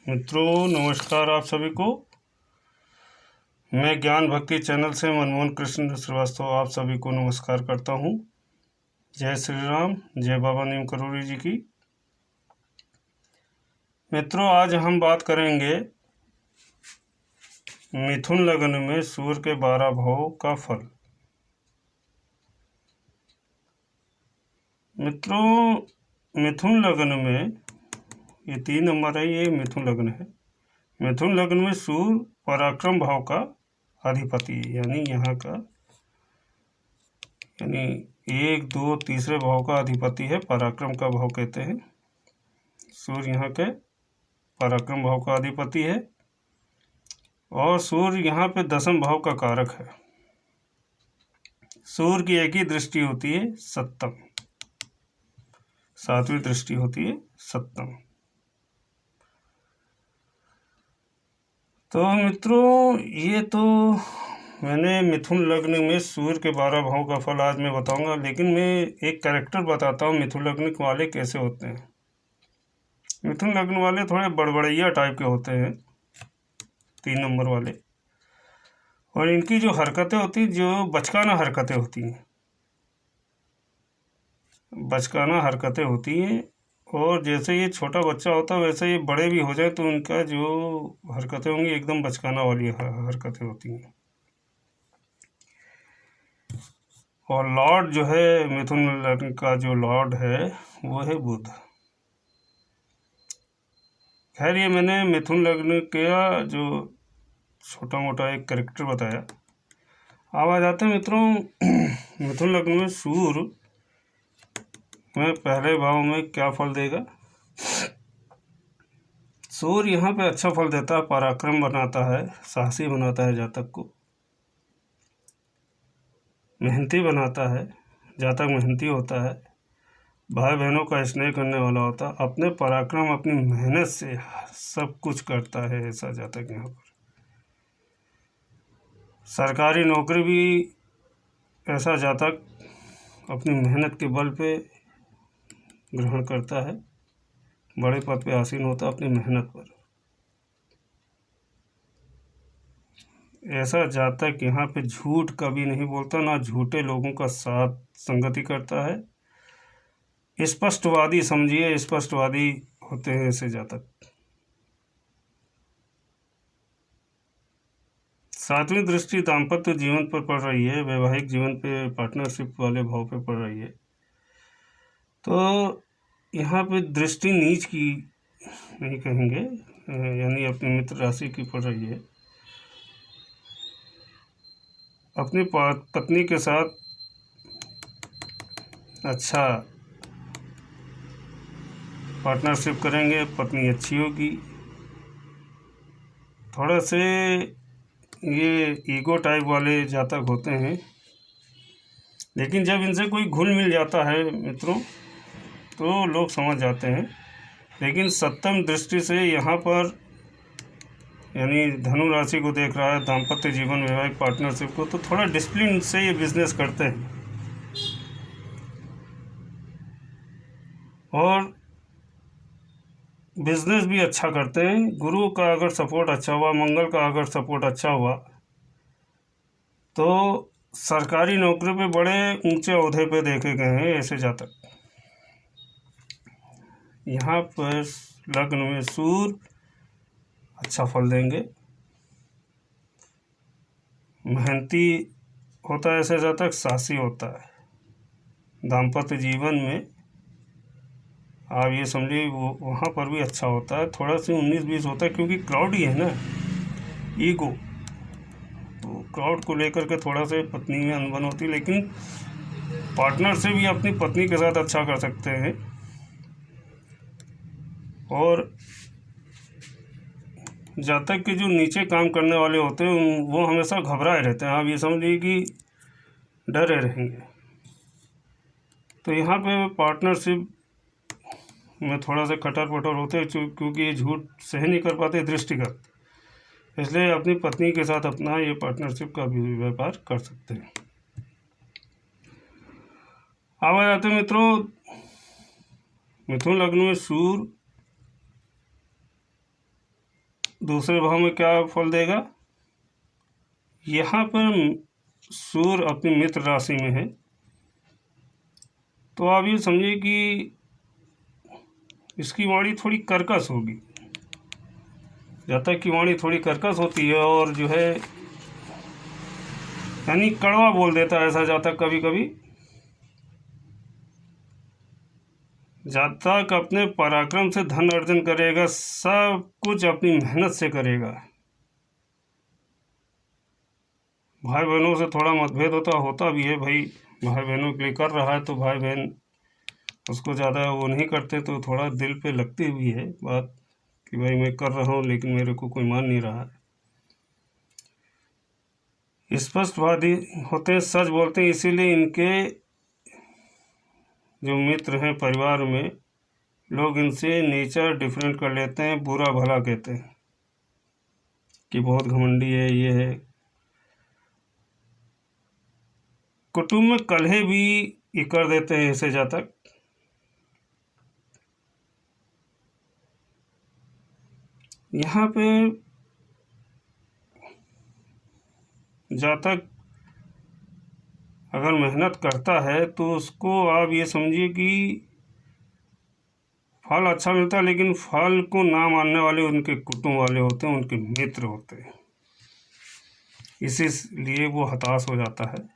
मित्रों नमस्कार आप सभी को। मैं ज्ञान भक्ति चैनल से मनमोहन कृष्ण श्रीवास्तव आप सभी को नमस्कार करता हूँ। जय श्री राम, जय बाबा नीम करोड़ी जी की। मित्रों आज हम बात करेंगे मिथुन लग्न में सूर्य के 12 भावों का फल। मित्रों मिथुन लग्न में ये 3 नंबर है, ये मिथुन लग्न है। मिथुन लग्न में सूर्य पराक्रम भाव का अधिपति यानी यहाँ का यानी 1, 2, तीसरे भाव का अधिपति है। पराक्रम का भाव कहते हैं। सूर्य यहाँ के पराक्रम भाव का अधिपति है और सूर्य यहाँ पे 10वें भाव का कारक है। सूर्य की एक ही दृष्टि होती है सप्तम, 7वीं दृष्टि होती है सप्तम। तो मित्रों ये तो मैंने मिथुन लग्न में सूर्य के 12 भाव का फल आज मैं बताऊंगा, लेकिन मैं एक कैरेक्टर बताता हूँ मिथुन लग्न वाले कैसे होते हैं। मिथुन लग्न वाले थोड़े बड़बड़ैया टाइप के होते हैं, 3 नंबर वाले, और इनकी जो हरकतें होती हैं जो बचकाना हरकतें होती हैं, बचकाना हरकतें होती हैं। और जैसे ये छोटा बच्चा होता है वैसे ये बड़े भी हो जाए तो उनका जो हरकतें होंगी एकदम बचकाना वाली हरकतें होती हैं। और लॉर्ड जो है मिथुन लग्न का जो लॉर्ड है वो है बुध। खैर ये मैंने मिथुन लग्न का जो छोटा मोटा एक कैरेक्टर बताया। अब आ जाते हैं मित्रों मिथुन लग्न में सूर्य में पहले भाव में क्या फल देगा। सूर्य यहाँ पे अच्छा फल देता है, पराक्रम बनाता है, साहसी बनाता है, जातक को मेहनती बनाता है। जातक मेहनती होता है, भाई बहनों का स्नेह करने वाला होता है, अपने पराक्रम अपनी मेहनत से सब कुछ करता है ऐसा जातक यहाँ पर। सरकारी नौकरी भी ऐसा जातक अपनी मेहनत के बल पे ग्रहण करता है, बड़े पद पे आसीन होता है अपनी मेहनत पर। ऐसा जातक यहाँ पे झूठ कभी नहीं बोलता, ना झूठे लोगों का साथ संगति करता है। स्पष्टवादी समझिए, स्पष्टवादी होते हैं ऐसे जातक। 7वीं दृष्टि दाम्पत्य जीवन पर पड़ रही है, वैवाहिक जीवन पे, पार्टनरशिप वाले भाव पे पड़ रही है। तो यहाँ पे दृष्टि नीच की नहीं कहेंगे, यानी अपनी मित्र राशि की पड़ रही है। अपनी पत्नी के साथ अच्छा पार्टनरशिप करेंगे, पत्नी अच्छी होगी। थोड़ा से ये ईगो टाइप वाले जातक होते हैं, लेकिन जब इनसे कोई घुल मिल जाता है मित्रों तो लोग समझ जाते हैं। लेकिन सप्तम दृष्टि से यहाँ पर यानी धनु राशि को देख रहा है, दाम्पत्य जीवन वैवाहिक पार्टनरशिप को, तो थोड़ा डिसिप्लिन से ये बिजनेस करते हैं और बिजनेस भी अच्छा करते हैं। गुरु का अगर सपोर्ट अच्छा हुआ, मंगल का अगर सपोर्ट अच्छा हुआ तो सरकारी नौकरी पे बड़े ऊंचे ओहदे पे देखे गए हैं ऐसे जातक। यहाँ पर लग्न में सूर्य अच्छा फल देंगे, मेहनती होता है ऐसे जातक, साहसी होता है। दाम्पत्य जीवन में आप ये समझिए वो वहाँ पर भी अच्छा होता है। थोड़ा सा 19-20 होता है क्योंकि क्राउड ही है ना, ईगो, तो क्राउड को लेकर के थोड़ा से पत्नी में अनबन होती है। लेकिन पार्टनर से भी अपनी पत्नी के साथ अच्छा कर सकते हैं। और जातक के जो नीचे काम करने वाले होते हैं वो हमेशा घबराए रहते हैं, आप ये समझिए कि डरे रहेंगे। तो यहाँ पे पार्टनरशिप में थोड़ा सा कटर पटर होते हैं क्योंकि ये झूठ सह नहीं कर पाते दृष्टिगत, इसलिए अपनी पत्नी के साथ अपना ये पार्टनरशिप का भी व्यापार कर सकते हैं। अब आ जाते हैं मित्रों मिथुन लग्न में सूर्य दूसरे भाव में क्या फल देगा। यहाँ पर सूर्य अपनी मित्र राशि में है, तो आप ये समझिए कि इसकी वाणी थोड़ी कर्कश होगी। जातक की वाणी थोड़ी कर्कश होती है और जो है यानी कड़वा बोल देता है ऐसा जातक कभी कभी। जातक अपने पराक्रम से धन अर्जन करेगा, सब कुछ अपनी मेहनत से करेगा। भाई बहनों से थोड़ा मतभेद होता भी है भाई, भाई बहनों के लिए कर रहा है तो भाई बहन उसको ज़्यादा वो नहीं करते तो थोड़ा दिल पे लगती भी है बात कि भाई मैं कर रहा हूँ लेकिन मेरे को कोई मान नहीं रहा है। स्पष्टवादी होते हैं, सच बोलते हैं, इसीलिए इनके जो मित्र हैं परिवार में लोग इनसे नेचर डिफरेंट कर लेते हैं, बुरा भला कहते हैं कि बहुत घमंडी है, ये है। कुटुंब में कलह भी ये कर देते हैं ऐसे जातक। यहाँ पे जातक अगर मेहनत करता है तो उसको आप ये समझिए कि फल अच्छा मिलता है, लेकिन फल को ना मानने वाले उनके कुटुंब वाले होते हैं, उनके मित्र होते हैं, इसीलिए वो हताश हो जाता है।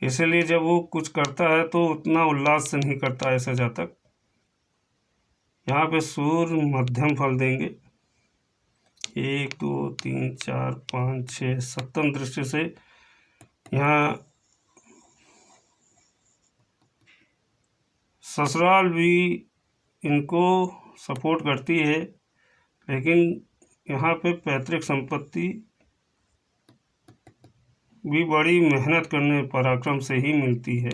इसीलिए जब वो कुछ करता है तो उतना उल्लास से नहीं करता ऐसा जातक। यहाँ पे सूर्य मध्यम फल देंगे, 1 2 3 4 5 6 सप्तम दृष्टि से यहाँ ससुराल भी इनको सपोर्ट करती है, लेकिन यहाँ पे पैतृक संपत्ति भी बड़ी मेहनत करने पराक्रम से ही मिलती है।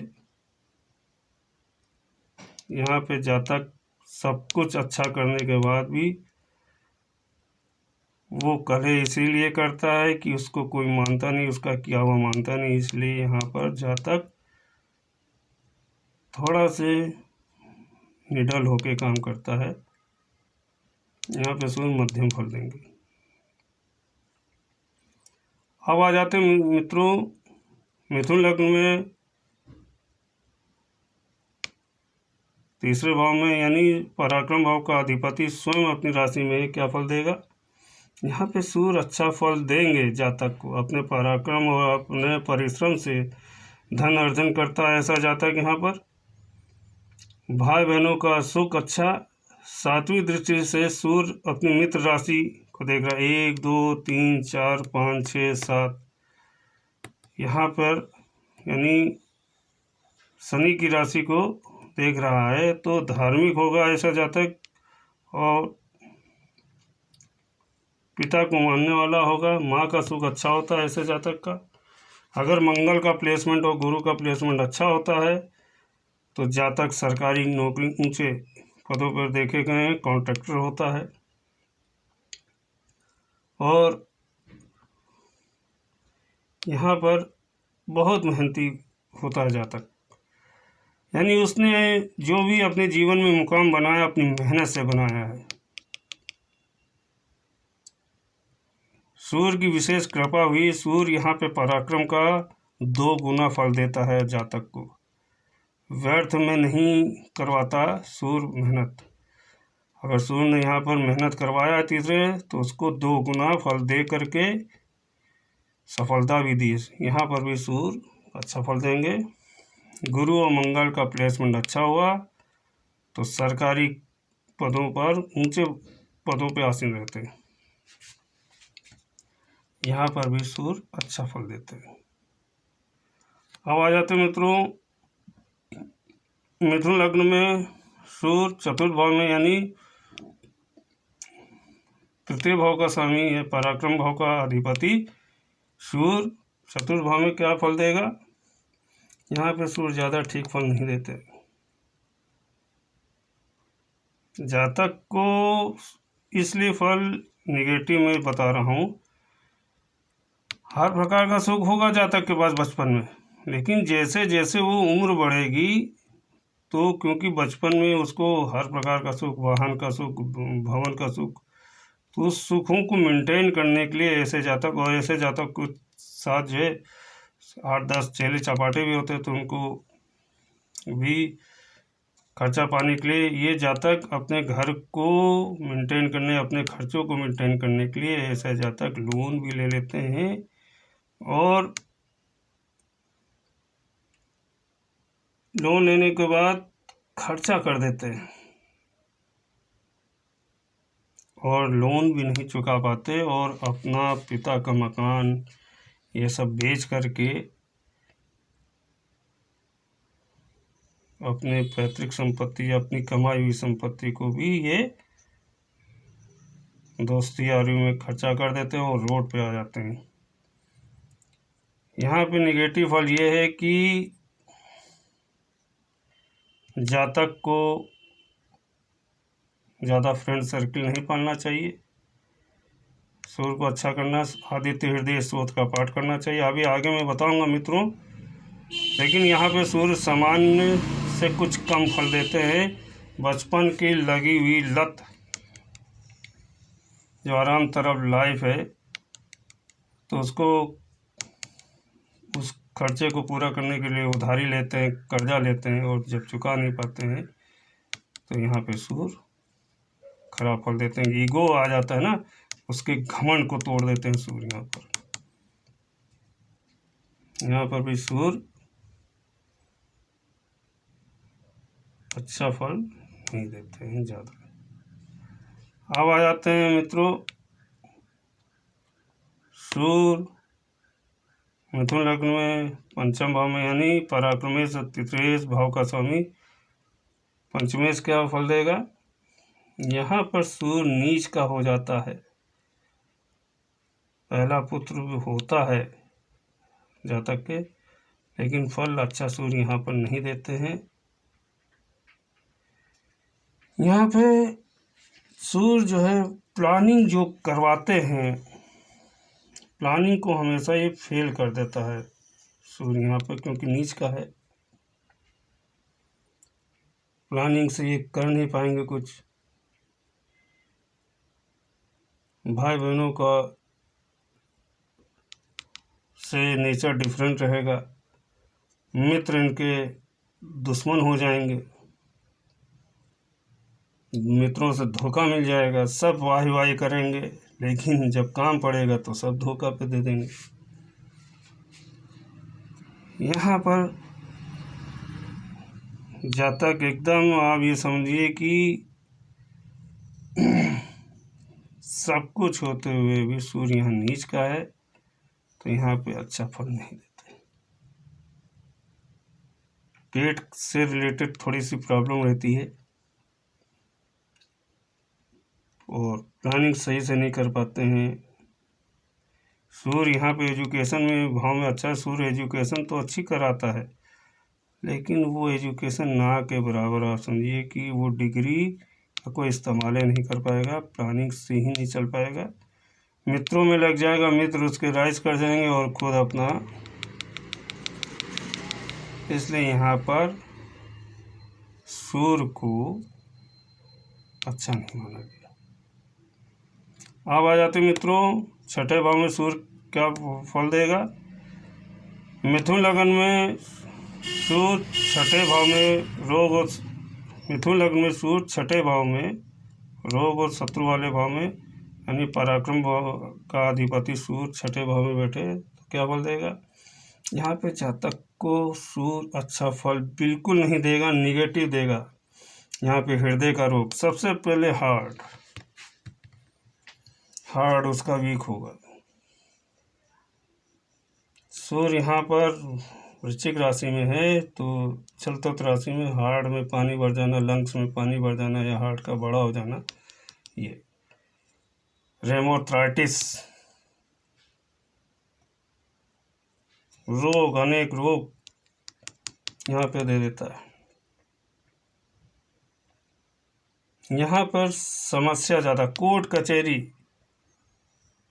यहाँ पे जातक सब कुछ अच्छा करने के बाद भी वो कलह इसीलिए करता है कि उसको कोई मानता नहीं, उसका किया हुआ मानता नहीं, इसलिए यहाँ पर जातक थोड़ा से निडल होके काम करता है। यहाँ पे सूर्य मध्यम फल देंगे। अब आ जाते हैं मित्रों मिथुन लग्न में तीसरे भाव में, यानी पराक्रम भाव का अधिपति स्वयं अपनी राशि में क्या फल देगा। यहाँ पे सूर्य अच्छा फल देंगे जातक को, अपने पराक्रम और अपने परिश्रम से धन अर्जन करता है ऐसा जातक। यहाँ पर भाई बहनों का सुख अच्छा, 7वीं दृष्टि से सूर्य अपनी मित्र राशि को देख रहा है, 1 2 3 4 5 6 7। यहाँ पर यानी शनि की राशि को देख रहा है, तो धार्मिक होगा ऐसा जातक और पिता को मानने वाला होगा। माँ का सुख अच्छा होता है ऐसे जातक का। अगर मंगल का प्लेसमेंट और गुरु का प्लेसमेंट अच्छा होता है तो जातक सरकारी नौकरी ऊंचे पदों पर देखे गए हैं, कॉन्ट्रैक्टर होता है। और यहाँ पर बहुत मेहनती होता है जातक, यानी उसने जो भी अपने जीवन में मुकाम बनाया अपनी मेहनत से बनाया है। सूर्य की विशेष कृपा हुई, सूर्य यहाँ पे पराक्रम का 2 गुना फल देता है जातक को, व्यर्थ में नहीं करवाता सूर्य मेहनत। अगर सूर्य ने यहाँ पर मेहनत करवाया है तीसरे, तो उसको 2 गुना फल दे करके सफलता भी दी। यहाँ पर भी सूर्य अच्छा फल देंगे। गुरु और मंगल का प्लेसमेंट अच्छा हुआ तो सरकारी पदों पर ऊंचे पदों पर आसीन रहते हैं। यहाँ पर भी सूर्य अच्छा फल देते हैं। अब आ जाते हैं मित्रों मिथुन लग्न में सूर्य चतुर्थ भाव में, यानी तृतीय भाव का स्वामी है, पराक्रम भाव का अधिपति सूर्य चतुर्थ भाव में क्या फल देगा। यहाँ पे सूर्य ज़्यादा ठीक फल नहीं देते। जातक को इसलिए फल निगेटिव में बता रहा हूँ। हर प्रकार का सुख होगा जातक के पास बचपन में, लेकिन जैसे जैसे वो उम्र बढ़ेगी तो क्योंकि बचपन में उसको हर प्रकार का सुख, वाहन का सुख, भवन का सुख, तो उस सुखों को मेंटेन करने के लिए ऐसे जातक और ऐसे जातक के साथ जो है 8-10 चेले चपाटे भी होते हैं, तो उनको भी खर्चा पाने के लिए ये जातक अपने घर को मेंटेन करने, अपने खर्चों को मेंटेन करने के लिए ऐसे जातक लोन भी ले लेते हैं और लोन लेने के बाद खर्चा कर देते हैं और लोन भी नहीं चुका पाते और अपना पिता का मकान ये सब बेच करके अपने पैतृक संपत्ति या अपनी कमाई हुई संपत्ति को भी ये दोस्ती यारी में खर्चा कर देते हैं और रोड पे आ जाते हैं। यहाँ पे नेगेटिव फल ये है कि जातक को ज़्यादा फ्रेंड सर्किल नहीं पालना चाहिए, सूर्य को अच्छा करना, आदित्य हृदय स्तोत्र का पाठ करना चाहिए। अभी आगे मैं बताऊंगा मित्रों, लेकिन यहाँ पे सूर्य सामान्य से कुछ कम फल देते हैं। बचपन की लगी हुई लत जो आराम तरफ लाइफ है, तो उसको उस खर्चे को पूरा करने के लिए उधारी लेते हैं, कर्जा लेते हैं और जब चुका नहीं पाते हैं तो यहाँ पे सूर्य खराब फल देते हैं। ईगो आ जाता है ना, उसके घमंड को तोड़ देते हैं सूर्य। यहाँ पर भी सूर्य अच्छा फल नहीं देते हैं ज़्यादा। अब आ जाते हैं मित्रों सूर्य मिथुन लग्न में पंचम भाव में, यानी पराक्रमेश तृतीयेश भाव का स्वामी पंचमेश क्या फल देगा। यहाँ पर सूर्य नीच का हो जाता है, पहला पुत्र होता है जातक के, लेकिन फल अच्छा सूर्य यहाँ पर नहीं देते हैं। यहाँ पे सूर्य जो है प्लानिंग जो करवाते हैं, प्लानिंग को हमेशा ये फेल कर देता है सूर्य यहाँ पर, क्योंकि नीच का है। प्लानिंग से ये कर नहीं पाएंगे कुछ। भाई बहनों का से नेचर डिफरेंट रहेगा, मित्र इनके दुश्मन हो जाएंगे, मित्रों से धोखा मिल जाएगा, सब वाही वाही करेंगे, लेकिन जब काम पड़ेगा तो सब धोखा पे दे देंगे। यहाँ पर जातक एकदम आप ये समझिए कि सब कुछ होते हुए भी सूर्य यहाँ नीच का है, तो यहाँ पे अच्छा फल नहीं देते। पेट से रिलेटेड थोड़ी सी प्रॉब्लम रहती है और प्लानिंग सही से नहीं कर पाते हैं। सूर्य यहाँ पे एजुकेशन में भाव में अच्छा है, सूर्य एजुकेशन तो अच्छी कराता है, लेकिन वो एजुकेशन ना के बराबर आप समझिए कि वो डिग्री का कोई इस्तेमाल नहीं कर पाएगा, प्लानिंग से ही नहीं चल पाएगा, मित्रों में लग जाएगा, मित्र उसके राइज कर जाएंगे और खुद अपना। इसलिए यहाँ पर सूर्य को अच्छा नहीं माना गया। अब आ जाते मित्रों छठे भाव में सूर्य क्या फल देगा। मिथुन लगन में सूर्य छठे भाव में रोग और मिथुन लग्न में सूर्य छठे भाव में रोग और शत्रु वाले भाव में, यानी पराक्रम भाव का अधिपति सूर्य छठे भाव में बैठे तो क्या फल देगा। यहाँ पे जातक को सूर्य अच्छा फल बिल्कुल नहीं देगा, निगेटिव देगा। यहाँ पे हृदय का रोग, सबसे पहले हार्ट उसका वीक होगा। सूर्य यहाँ पर वृश्चिक राशि में है, तो चलतत राशि में हार्ट में पानी भर जाना, लंग्स में पानी भर जाना या हार्ट का बड़ा हो जाना, ये रेमोथ्राइटिस रोग, अनेक रोग यहाँ पे दे देता है। यहाँ पर समस्या ज़्यादा, कोर्ट कचहरी,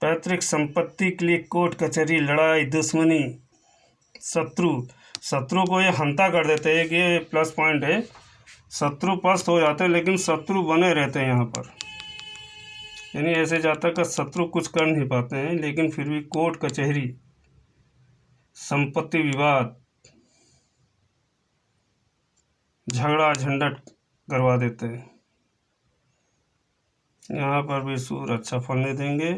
पैतृक संपत्ति के लिए कोर्ट कचहरी, लड़ाई दुश्मनी, शत्रु को ये हंता कर देते हैं कि ये प्लस पॉइंट है, शत्रु पस्त हो जाते हैं लेकिन शत्रु बने रहते हैं यहाँ पर। यानी ऐसे जातक का शत्रु कुछ कर नहीं पाते हैं, लेकिन फिर भी कोर्ट कचहरी, संपत्ति विवाद, झगड़ा झंझट करवा देते हैं। यहाँ पर भी सूर्य अच्छा फल नहीं देंगे,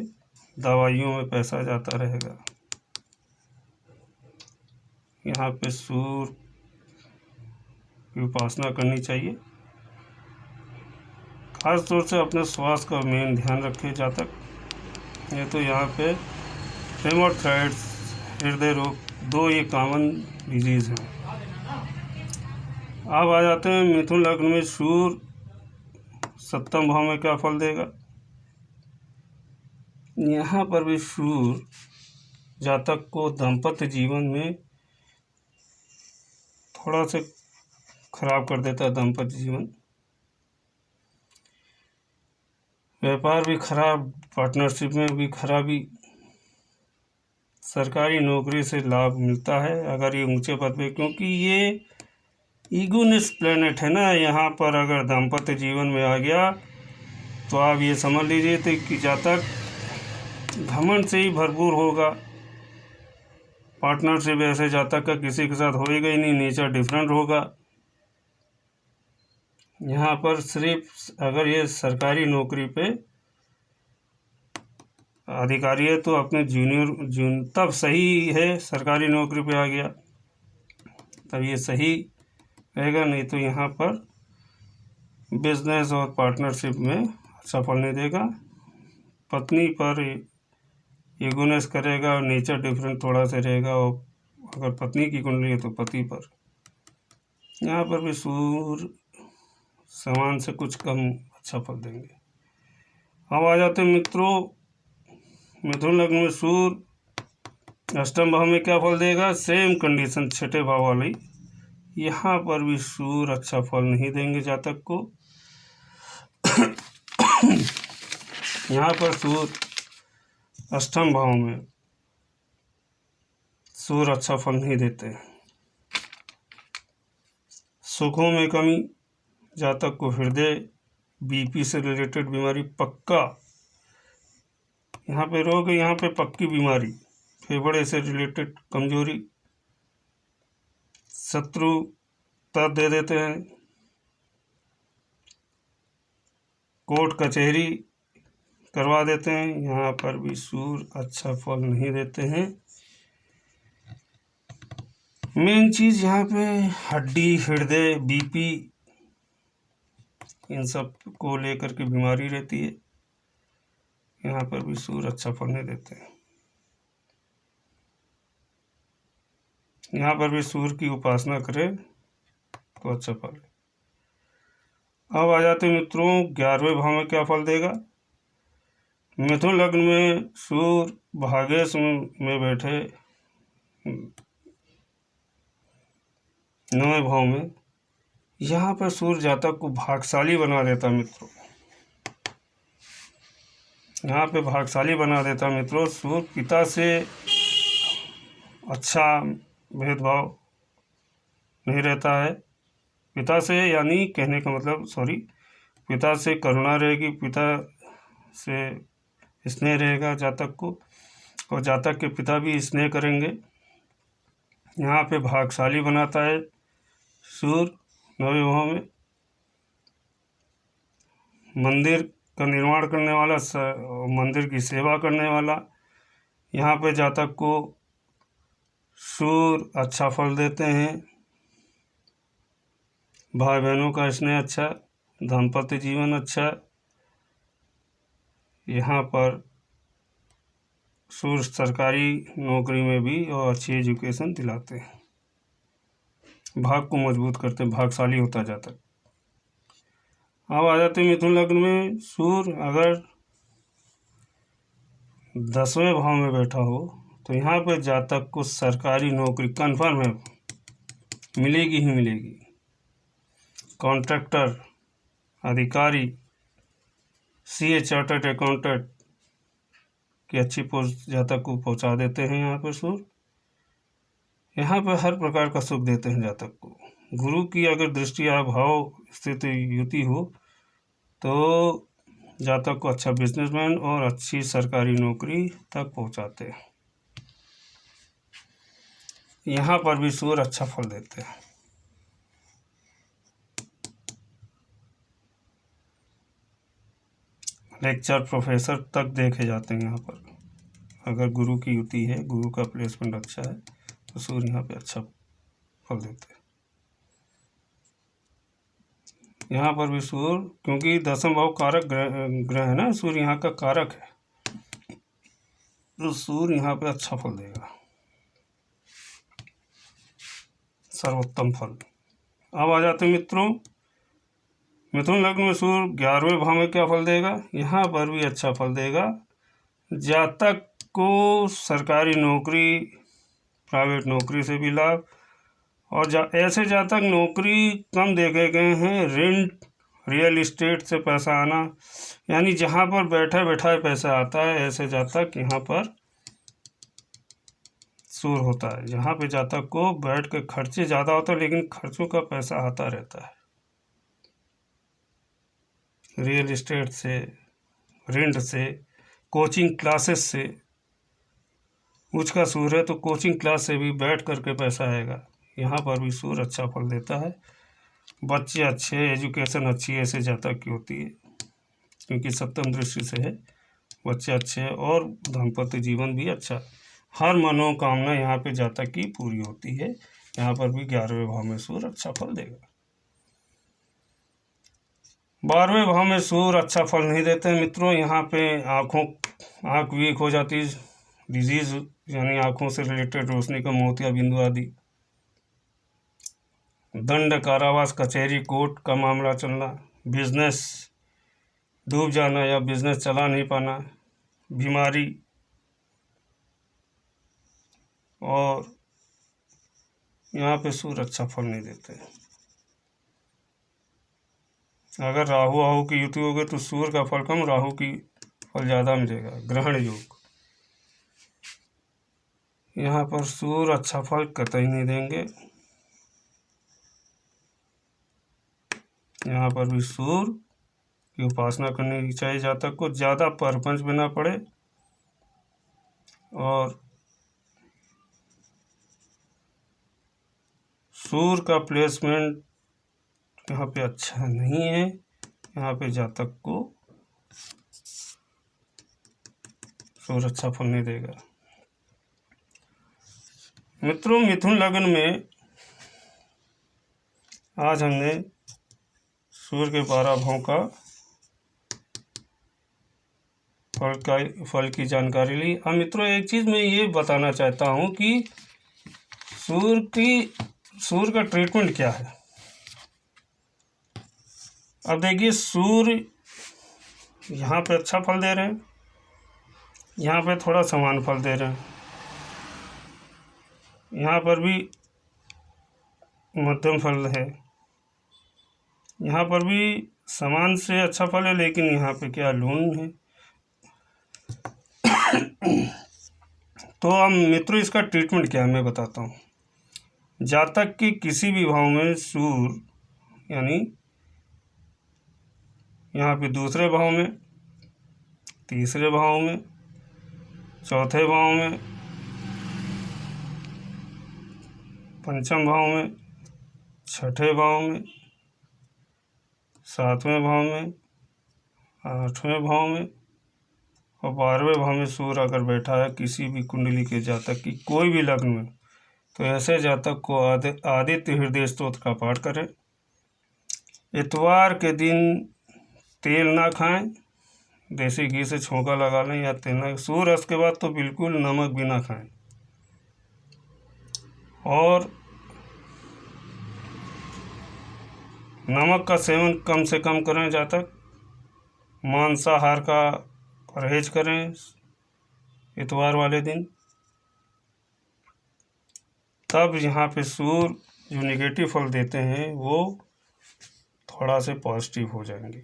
दवाइयों में पैसा जाता रहेगा। यहाँ पे सूर्य की उपासना करनी चाहिए। खास तौर से अपने स्वास्थ्य का मेन ध्यान रखें जातक। ये तो यहाँ पे हेमोथ्राइड्स, हृदय रोग, दो ये कॉमन डिजीज हैं। अब आ जाते हैं मिथुन लग्न में सूर्य सप्तम भाव में क्या फल देगा। यहाँ पर भी सूर्य जातक को दाम्पत्य जीवन में थोड़ा सा खराब कर देता है। दाम्पत्य जीवन, व्यापार भी खराब, पार्टनरशिप में भी खराबी, सरकारी नौकरी से लाभ मिलता है अगर ये ऊंचे पद पे, क्योंकि ये ईगोनिस्ट प्लेनेट है ना। यहाँ पर अगर दाम्पत्य जीवन में आ गया तो आप ये समझ लीजिए तो कि जातक घमंड से ही भरपूर होगा। पार्टनरशिप ऐसे जातक का किसी के साथ होएगा ही नहीं, नेचर डिफरेंट होगा। यहाँ पर सिर्फ अगर ये सरकारी नौकरी पे अधिकारी है तो अपने जूनियर तब सही है, सरकारी नौकरी पे आ गया तब ये सही रहेगा, नहीं तो यहाँ पर बिजनेस और पार्टनरशिप में अच्छा फल नहीं देगा। पत्नी पर ईगोनेस करेगा, नेचर डिफरेंट थोड़ा सा रहेगा, और अगर पत्नी की कुंडली है तो पति पर। यहाँ पर भी सूर्य समान से कुछ कम अच्छा फल देंगे। अब आ जाते हैं मित्रों मिथुन लग्न में सूर्य अष्टम भाव में क्या फल देगा। सेम कंडीशन छठे भाव वाली। यहाँ पर भी सूर्य अच्छा फल नहीं देंगे जातक को। यहाँ पर सूर्य अष्टम भाव में सूर्य अच्छा फल नहीं देते। सुखों में कमी, जातक को हृदय, बीपी से रिलेटेड बीमारी पक्का, यहाँ पे रोग, यहाँ पे पक्की बीमारी, फेफड़े से रिलेटेड कमजोरी, शत्रु तब दे देते हैं, कोर्ट कचहरी करवा देते हैं। यहाँ पर भी सूर्य अच्छा फल नहीं देते हैं। मेन चीज़ यहाँ पे हड्डी, हृदय, बीपी, इन सब को लेकर के बीमारी रहती है। यहाँ पर भी सूर्य अच्छा फल नहीं देते हैं। यहाँ पर भी सूर्य की उपासना करें तो अच्छा फल है। अब आ जाते मित्रों 11वें भाव में क्या फल देगा। मिथुन लग्न में सूर्य भाग्येश में बैठे 9वें भाव में, यहाँ पर सूर्य जातक को भाग्यशाली बना देता मित्रों। यहाँ पे भाग्यशाली बना देता मित्रों। सूर्य पिता से अच्छा भेदभाव नहीं रहता है। पिता से यानी कहने का मतलब पिता से करुणा रहेगी, पिता से स्नेह रहेगा जातक को, और जातक के पिता भी स्नेह करेंगे। यहाँ पे भाग्यशाली बनाता है सूर्य 9वें भाव में। मंदिर का निर्माण करने वाला, मंदिर की सेवा करने वाला, यहाँ पे जातक को सूर्य अच्छा फल देते हैं। भाई बहनों का स्नेह अच्छा, दाम्पत्य जीवन अच्छा। यहाँ पर सूर्य सरकारी नौकरी में भी और अच्छी एजुकेशन दिलाते हैं, भाग को मजबूत करते हैं, भाग्यशाली होता जाता है। अब आ जाते हैं मिथुन लग्न में सूर्य अगर 10वें भाव में बैठा हो तो यहाँ पर जातक को सरकारी नौकरी कन्फर्म है, मिलेगी ही मिलेगी। कॉन्ट्रैक्टर, अधिकारी, सीए, चार्टर्ड अकाउंटेंट की अच्छी पोस्ट जातक को पहुँचा देते हैं। यहाँ पर सूर्य यहाँ पर हर प्रकार का सुख देते हैं जातक को। गुरु की अगर दृष्टि या भाव स्थिति युति हो तो जातक को अच्छा बिजनेसमैन और अच्छी सरकारी नौकरी तक पहुंचाते हैं। यहाँ पर भी सूर्य अच्छा फल देते हैं। लेक्चर प्रोफेसर तक देखे जाते हैं यहाँ पर। अगर गुरु की युति है, गुरु का प्लेसमेंट अच्छा है, तो सूर्य यहाँ पे अच्छा फल देते हैं। यहाँ पर भी सूर्य, क्योंकि दसम भाव कारक ग्रह है ना, सूर्य यहाँ का कारक है, तो सूर्य यहाँ पे अच्छा फल देगा, सर्वोत्तम फल। अब आ जाते हैं मित्रों, मिथुन लग्न में सूर्य 11वें भाव में क्या फल देगा? यहाँ पर भी अच्छा फल देगा। जातक को सरकारी नौकरी, प्राइवेट नौकरी से भी लाभ, और ऐसे जातक नौकरी कम देखे गए हैं, रेंट, रियल इस्टेट से पैसा आना, यानी जहाँ पर बैठा बैठा पैसा आता है, ऐसे जातक यहाँ पर सूर्य होता है। जहाँ पे जातक को बैठ के खर्चे ज़्यादा होता है, लेकिन खर्चों का पैसा आता रहता है, रियल इस्टेट से, रेंट से, कोचिंग क्लासेस से। उच्च का सूर्य है तो कोचिंग क्लास से भी बैठ करके पैसा आएगा। यहाँ पर भी सूर्य अच्छा फल देता है। बच्चे अच्छे, एजुकेशन अच्छी ऐसे जातक की होती है, क्योंकि सप्तम दृष्टि से है। बच्चे अच्छे और दाम्पत्य जीवन भी अच्छा, हर मनोकामना यहाँ पे जातक की पूरी होती है। यहाँ पर भी 11वें भाव में सूर्य अच्छा फल देगा। 12वें भाव में सूर्य अच्छा फल नहीं देते हैं मित्रों। यहाँ पे आँख वीक हो जाती है, डिजीज यानी आँखों से रिलेटेड रोशनी का मोतिया बिंदु आदि, दंड, कारावास, कचहरी, कोर्ट का मामला चलना, बिजनेस डूब जाना या बिजनेस चला नहीं पाना, बीमारी, और यहाँ पे सूर्य अच्छा फल नहीं देते। अगर राहु की युति होगी तो सूर्य का फल कम, राहु की फल ज़्यादा मिलेगा। ग्रहण योग, यहाँ पर सूर्य अच्छा फल कतई नहीं देंगे। यहाँ पर भी सूर्य की उपासना करनी चाहिए जातक को, ज़्यादा परपंच में ना पड़े, और सूर्य का प्लेसमेंट यहाँ पे अच्छा नहीं है। यहाँ पे जातक को सूर्य अच्छा फल नहीं देगा। मित्रों, मिथुन लग्न में आज हमने सूर्य के 12 भाव का फल की जानकारी ली। अब मित्रों, एक चीज़ मैं ये बताना चाहता हूँ कि सूर्य का ट्रीटमेंट क्या है। अब देखिए, सूर्य यहाँ पे अच्छा फल दे रहे हैं, यहाँ पे थोड़ा समान फल दे रहे हैं, यहाँ पर भी मध्यम फल है, यहाँ पर भी समान से अच्छा फल है, लेकिन यहाँ पे क्या लून है। तो अब मित्रों, इसका ट्रीटमेंट क्या है मैं बताता हूँ। जातक के किसी भी भाव में सूर्य, यानी यहाँ पे दूसरे भाव में, तीसरे भाव में, चौथे भाव में, पंचम भाव में, छठे भाव में, सातवें भाव में, आठवें भाव में और 12वें भाव में सूर्य अगर बैठा है किसी भी कुंडली के जातक की कोई भी लग्न में, तो ऐसे जातक को आदित्य हृदय स्तोत्र का पाठ करें। इतवार के दिन तेल ना खाएं, देसी घी से छोंका लगा लें या तेल ना। सूर्यास्त के बाद तो बिल्कुल नमक भी ना खाएं, और नमक का सेवन कम से कम करें जातक। मांसाहार का परहेज करें इतवार वाले दिन। तब यहाँ पे सूर्य जो नेगेटिव फल देते हैं वो थोड़ा से पॉजिटिव हो जाएंगे।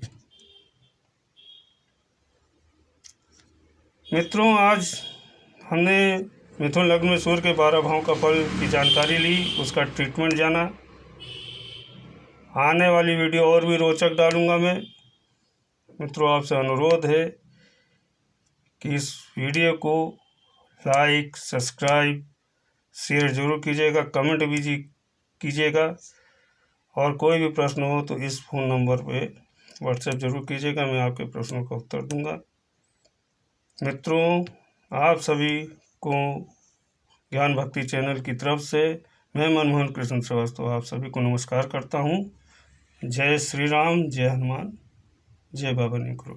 मित्रों, आज हमने मिथुन लग्न में सूर्य के 12 भाव का फल की जानकारी ली, उसका ट्रीटमेंट जाना। आने वाली वीडियो और भी रोचक डालूंगा मैं। मित्रों आपसे अनुरोध है कि इस वीडियो को लाइक, सब्सक्राइब, शेयर जरूर कीजिएगा, कमेंट भी कीजिएगा, और कोई भी प्रश्न हो तो इस फ़ोन नंबर पे व्हाट्सएप जरूर कीजिएगा, मैं आपके प्रश्नों का उत्तर दूंगा। मित्रों आप सभी को ज्ञान भक्ति चैनल की तरफ से मैं मनमोहन कृष्ण श्रीवास्तव आप सभी को नमस्कार करता हूँ। जय श्री राम, जय हनुमान, जय बाबा नीम करोड़।